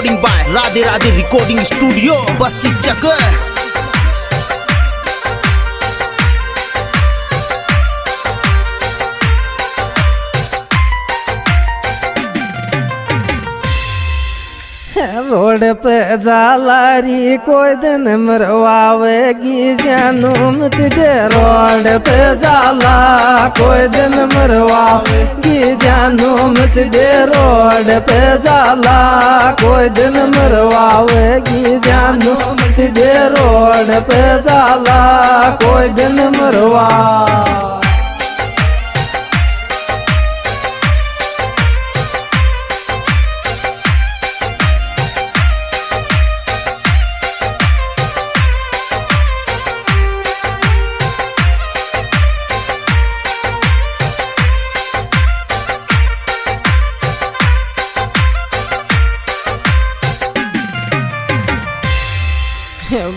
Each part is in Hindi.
recording by Radhe Radhe Recording Studio, Bassi Chakar. Road पे जालारी कोई दिन मरवावेगी जानू मत दे। रोड पे जाला कोई दिन मरवावेगी जानू मत दे। रोड पे जाला कोई दिन मरवावेगी जानू मत दे। रोड पे जाला कोई दिन मरवा।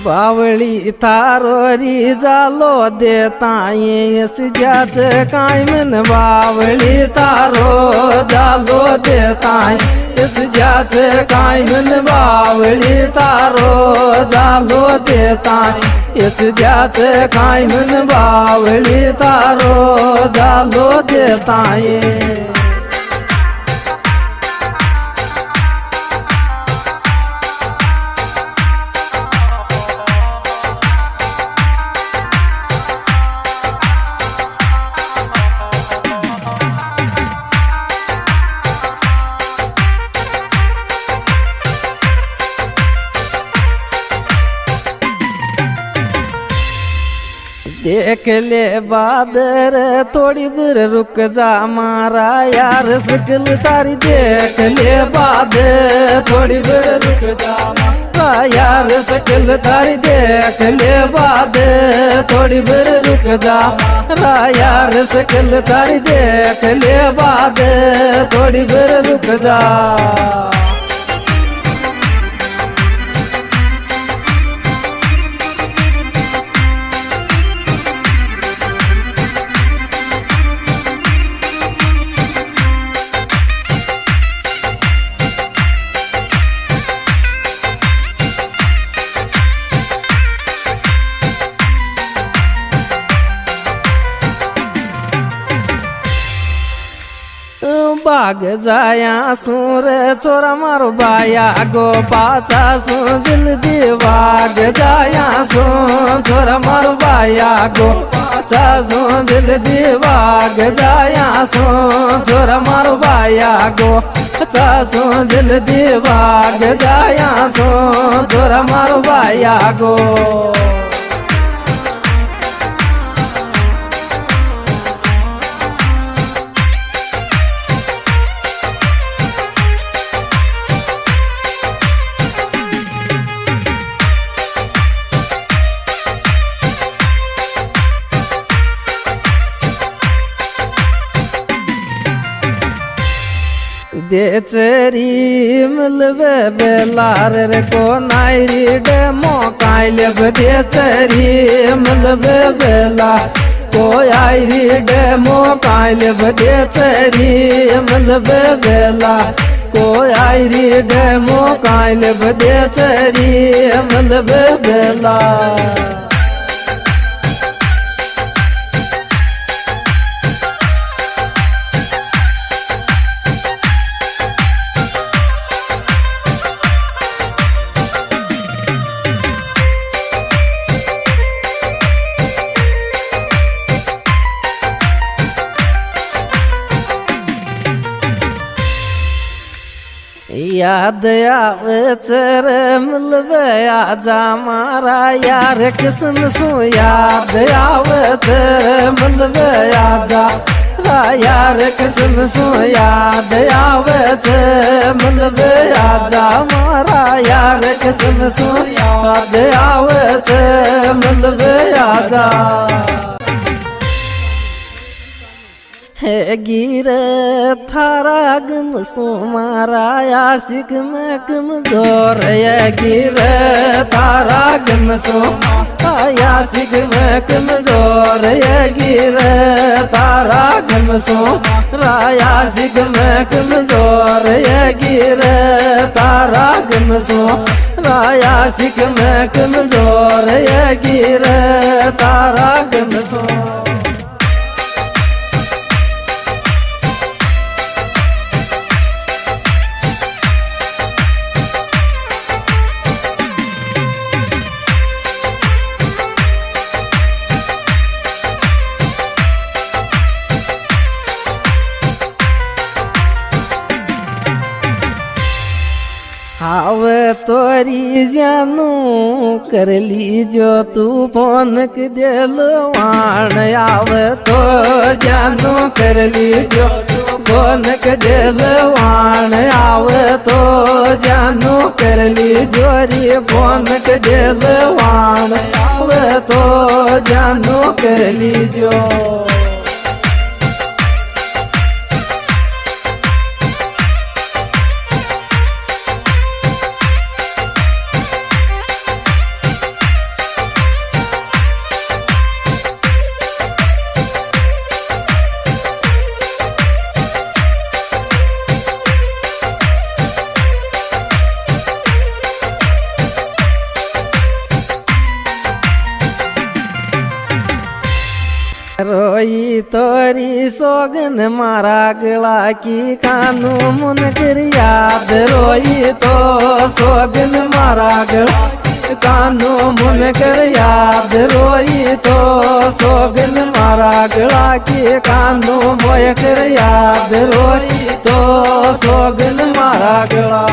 बावली तारोरी जालो देता इस जात कायमन। बावली तारो जालो देता इस जात कायमन। बावली तारो जालो देता इस जात कायमन। बावली तारो जालो देता देख ले बादर थोड़ी बुर रुक जा मारा यार सकल तारी। देख ले बादर थोड़ी बुर रुक जा मारा यार सकल तारी। देख ले बादर थोड़ी बुर रुक जा मारा यार सकल तारी। देख ले बादर थोड़ी बुर रुक जा। बाग जाया सूर चोरा मारो बाया गो पाचा सो दिल दी। बाग जाया सो चोरा मारो बाया गो पाचा सो दिल दी। बाग जाया सो चोरा मारो बाया गो पाचा सो दिल दी। बाग जाया सो चोरा मारो बाया गो। दे चेरी मिलवे बेलार रे को नायरी डेमो काइलेब। दे चेरी मिलवे बेला को आयरी डेमो काइलेब। दे चेरी मिलवे बेला को आयरी डेमो काइलेब। दे चेरी मिलवे बेला। याद आवे तेरे मिलवे आजा मारा यार किस्म सो। याद आवे तेरे मिलवे आजा यार किस्म सो। याद आवे तेरे मिलवे आजा मारा यार किस्म सो। याद आवे तेरे मिलवे आजा। है गिर थारा गम सुमारा आशिक में कमजोर। है गिर थारा गम सुमारा आशिक में कमजोर। जोर ये गिर तारा गमसो राया सिख में कमजोर ये गिर तारा गमसो राया सिख में कमजोर ये गिर तारा गमसो आवे तोरी जानू कर लीजो तू फोनक दिलवान आवे तो जानू कर लीजो फोनक दिलवान आवे तो जानू कर लीजो रे फोनक दिलवान आवे तो जानू कर लीजो रोई तोरी सोगन मारा गला की कानू मुन कर याद रोई तो सोगन मारा गला कानू मुन कर याद रोई तो सोगन मारा गला की कानू मोय कर याद रोई तो सोगन मारा गला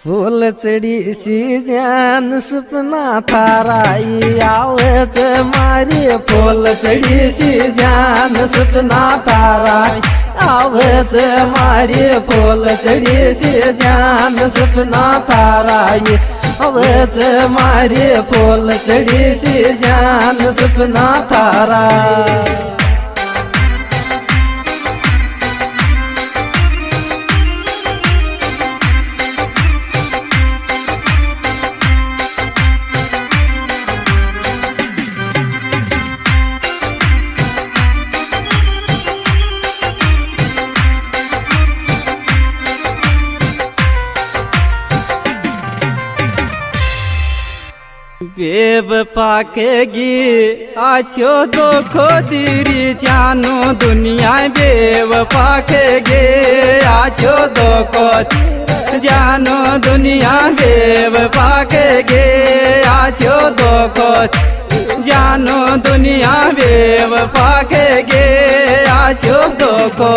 फूल चढ़ी सी जान सपना थाराई आवत मारी फूल चढ़ी सी जान सपना थाराई आवत मारी फूल चढ़ी सी जान सपना थाराई आवत मारी फूल चढ़ी सी जान सपना थाराई बेवफा केगी आछो दुखो दिरी जानो दुनिया बेवफा केगे आछो दुखो जानो दुनिया बेवफा केगे आछो दुखो जानो दुनिया बेवफा केगे आछो दुखो